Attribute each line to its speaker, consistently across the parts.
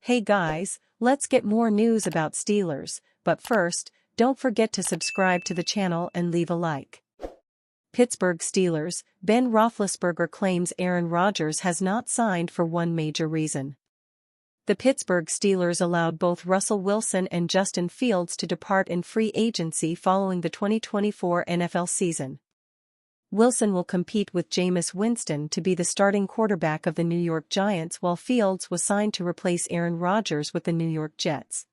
Speaker 1: Hey guys, let's get more news about Steelers, but first, don't forget to subscribe to the channel and leave a like. Pittsburgh Steelers, Ben Roethlisberger claims Aaron Rodgers has not signed for one major reason. The Pittsburgh Steelers allowed both Russell Wilson and Justin Fields to depart in free agency following the 2024 NFL season. Wilson will compete with Jameis Winston to be the starting quarterback of the New York Giants, while Fields was signed to replace Aaron Rodgers with the New York Jets.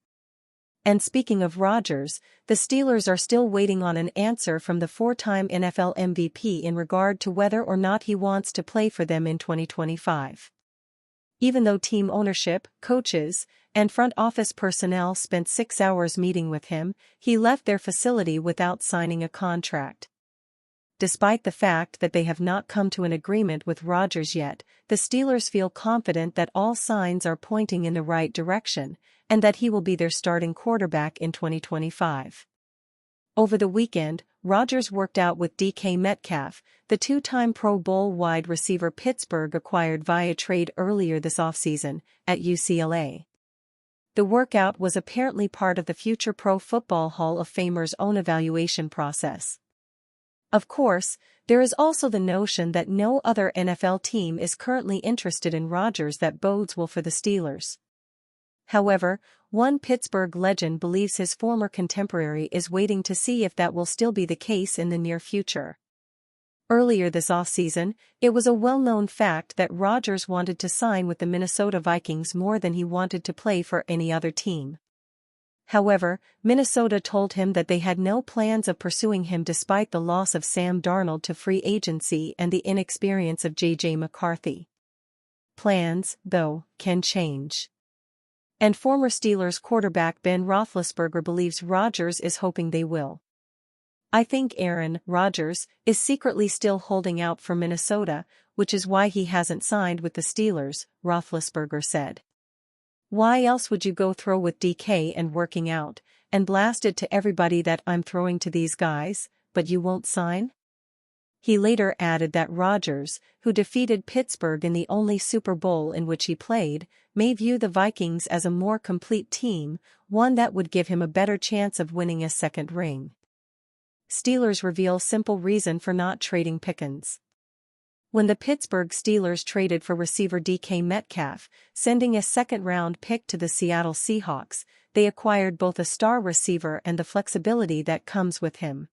Speaker 1: And speaking of Rodgers, the Steelers are still waiting on an answer from the four-time NFL MVP in regard to whether or not he wants to play for them in 2025. Even though team ownership, coaches, and front office personnel spent 6 hours meeting with him, he left their facility without signing a contract. Despite the fact that they have not come to an agreement with Rodgers yet, the Steelers feel confident that all signs are pointing in the right direction, and that he will be their starting quarterback in 2025. Over the weekend, Rodgers worked out with DK Metcalf, the two-time Pro Bowl wide receiver Pittsburgh acquired via trade earlier this offseason, at UCLA. The workout was apparently part of the future Pro Football Hall of Famer's own evaluation process. Of course, there is also the notion that no other NFL team is currently interested in Rodgers. That bodes well for the Steelers. However, one Pittsburgh legend believes his former contemporary is waiting to see if that will still be the case in the near future. Earlier this offseason, it was a well-known fact that Rodgers wanted to sign with the Minnesota Vikings more than he wanted to play for any other team. However, Minnesota told him that they had no plans of pursuing him despite the loss of Sam Darnold to free agency and the inexperience of J.J. McCarthy. Plans, though, can change. And former Steelers quarterback Ben Roethlisberger believes Rodgers is hoping they will. I think Aaron Rodgers is secretly still holding out for Minnesota, which is why he hasn't signed with the Steelers, Roethlisberger said. Why else would you go throw with DK and working out, and blast it to everybody that I'm throwing to these guys, but you won't sign? He later added that Rodgers, who defeated Pittsburgh in the only Super Bowl in which he played, may view the Vikings as a more complete team, one that would give him a better chance of winning a second ring. Steelers reveal simple reason for not trading Pickens. When the Pittsburgh Steelers traded for receiver DK Metcalf, sending a second-round pick to the Seattle Seahawks, they acquired both a star receiver and the flexibility that comes with him.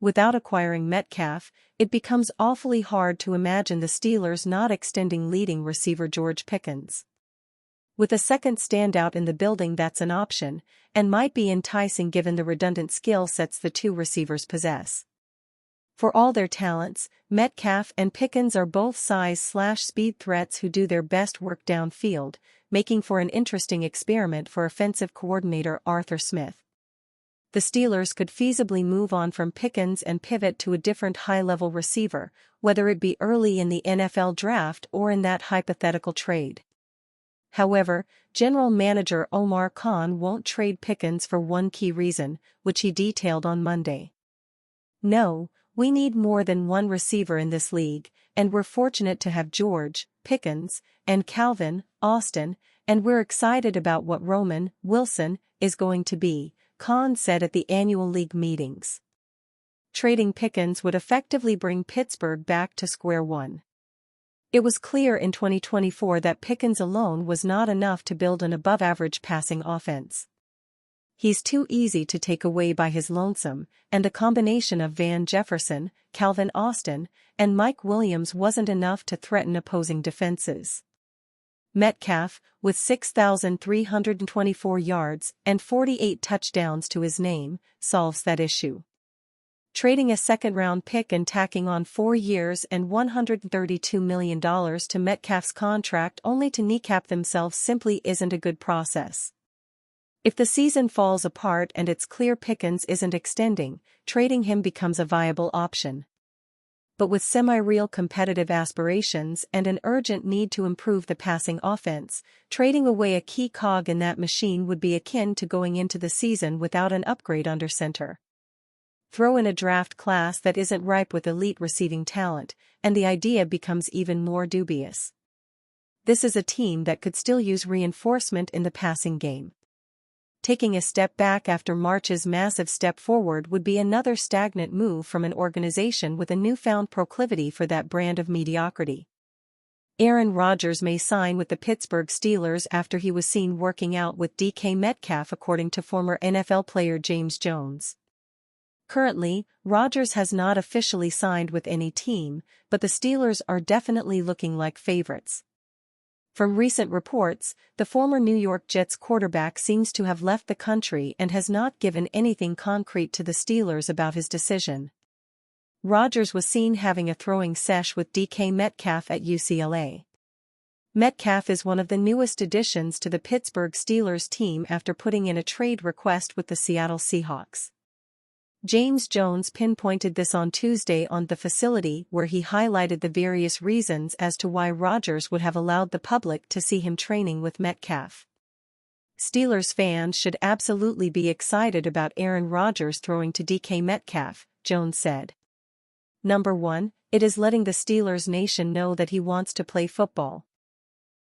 Speaker 1: Without acquiring Metcalf, it becomes awfully hard to imagine the Steelers not extending leading receiver George Pickens. With a second standout in the building, that's an option, and might be enticing given the redundant skill sets the two receivers possess. For all their talents, Metcalf and Pickens are both size/speed threats who do their best work downfield, making for an interesting experiment for offensive coordinator Arthur Smith. The Steelers could feasibly move on from Pickens and pivot to a different high-level receiver, whether it be early in the NFL draft or in that hypothetical trade. However, General Manager Omar Khan won't trade Pickens for one key reason, which he detailed on Monday. No, we need more than one receiver in this league, and we're fortunate to have George, Pickens, and Calvin, Austin, and we're excited about what Roman, Wilson, is going to be, Khan said at the annual league meetings. Trading Pickens would effectively bring Pittsburgh back to square one. It was clear in 2024 that Pickens alone was not enough to build an above-average passing offense. He's too easy to take away by his lonesome, and a combination of Van Jefferson, Calvin Austin, and Mike Williams wasn't enough to threaten opposing defenses. Metcalf, with 6,324 yards and 48 touchdowns to his name, solves that issue. Trading a second-round pick and tacking on 4 years and $132 million to Metcalf's contract only to kneecap themselves simply isn't a good process. If the season falls apart and it's clear Pickens isn't extending, trading him becomes a viable option. But with semi-real competitive aspirations and an urgent need to improve the passing offense, trading away a key cog in that machine would be akin to going into the season without an upgrade under center. Throw in a draft class that isn't ripe with elite receiving talent, and the idea becomes even more dubious. this is a team that could still use reinforcement in the passing game. Taking a step back after March's massive step forward would be another stagnant move from an organization with a newfound proclivity for that brand of mediocrity. Aaron Rodgers may sign with the Pittsburgh Steelers after he was seen working out with DK Metcalf, according to former NFL player James Jones. Currently, Rodgers has not officially signed with any team, but the Steelers are definitely looking like favorites. From recent reports, the former New York Jets quarterback seems to have left the country and has not given anything concrete to the Steelers about his decision. Rodgers was seen having a throwing sesh with DK Metcalf at UCLA. Metcalf is one of the newest additions to the Pittsburgh Steelers team after putting in a trade request with the Seattle Seahawks. James Jones pinpointed this on Tuesday on The Facility, where he highlighted the various reasons as to why Rodgers would have allowed the public to see him training with Metcalf. Steelers fans should absolutely be excited about Aaron Rodgers throwing to DK Metcalf, Jones said. Number 1, it is letting the Steelers nation know that he wants to play football.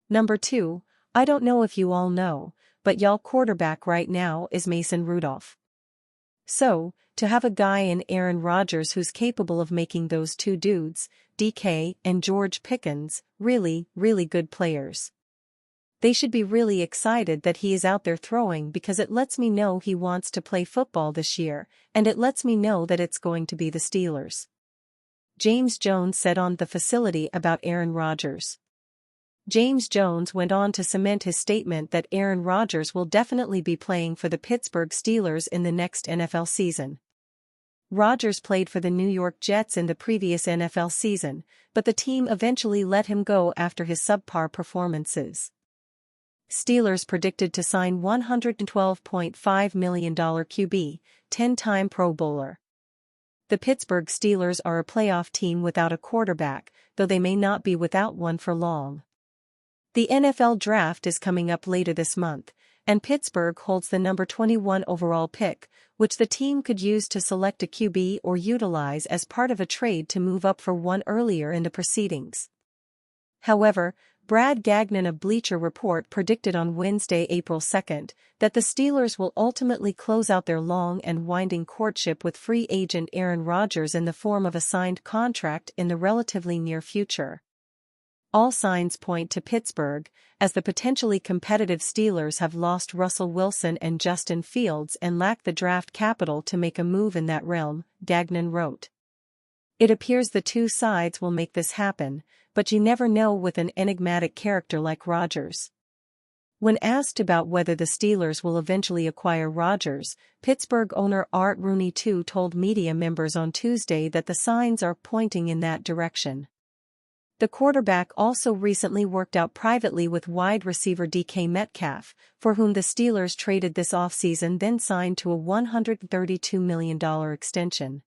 Speaker 1: Number 2, I don't know if you all know, but y'all quarterback right now is Mason Rudolph. So, to have a guy in Aaron Rodgers who's capable of making those two dudes, DK and George Pickens, really, really good players. They should be really excited that he is out there throwing, because it lets me know he wants to play football this year, and it lets me know that it's going to be the Steelers. James Jones said on The Facility about Aaron Rodgers. James Jones went on to cement his statement that Aaron Rodgers will definitely be playing for the Pittsburgh Steelers in the next NFL season. Rodgers played for the New York Jets in the previous NFL season, but the team eventually let him go after his subpar performances. Steelers predicted to sign $112.5 million QB, 10-time Pro Bowler. The Pittsburgh Steelers are a playoff team without a quarterback, though they may not be without one for long. The NFL Draft is coming up later this month, and Pittsburgh holds the number 21 overall pick, which the team could use to select a QB or utilize as part of a trade to move up for one earlier in the proceedings. However, Brad Gagnon of Bleacher Report predicted on Wednesday, April 2, that the Steelers will ultimately close out their long and winding courtship with free agent Aaron Rodgers in the form of a signed contract in the relatively near future. All signs point to Pittsburgh, as the potentially competitive Steelers have lost Russell Wilson and Justin Fields and lack the draft capital to make a move in that realm, Gagnon wrote. It appears the two sides will make this happen, but you never know with an enigmatic character like Rodgers. When asked about whether the Steelers will eventually acquire Rodgers, Pittsburgh owner Art Rooney II told media members on Tuesday that the signs are pointing in that direction. The quarterback also recently worked out privately with wide receiver DK Metcalf, for whom the Steelers traded this offseason, then signed to a $132 million extension.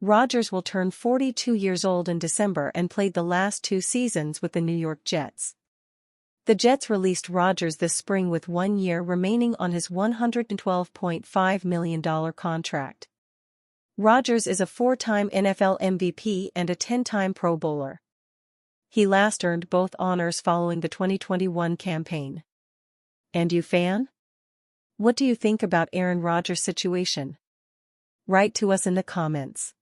Speaker 1: Rodgers will turn 42 years old in December and played the last 2 seasons with the New York Jets. The Jets released Rodgers this spring with 1 year remaining on his $112.5 million contract. Rodgers is a 4-time NFL MVP and a 10-time Pro Bowler. He last earned both honors following the 2021 campaign. And you, fan? What do you think about Aaron Rodgers' situation? Write to us in the comments.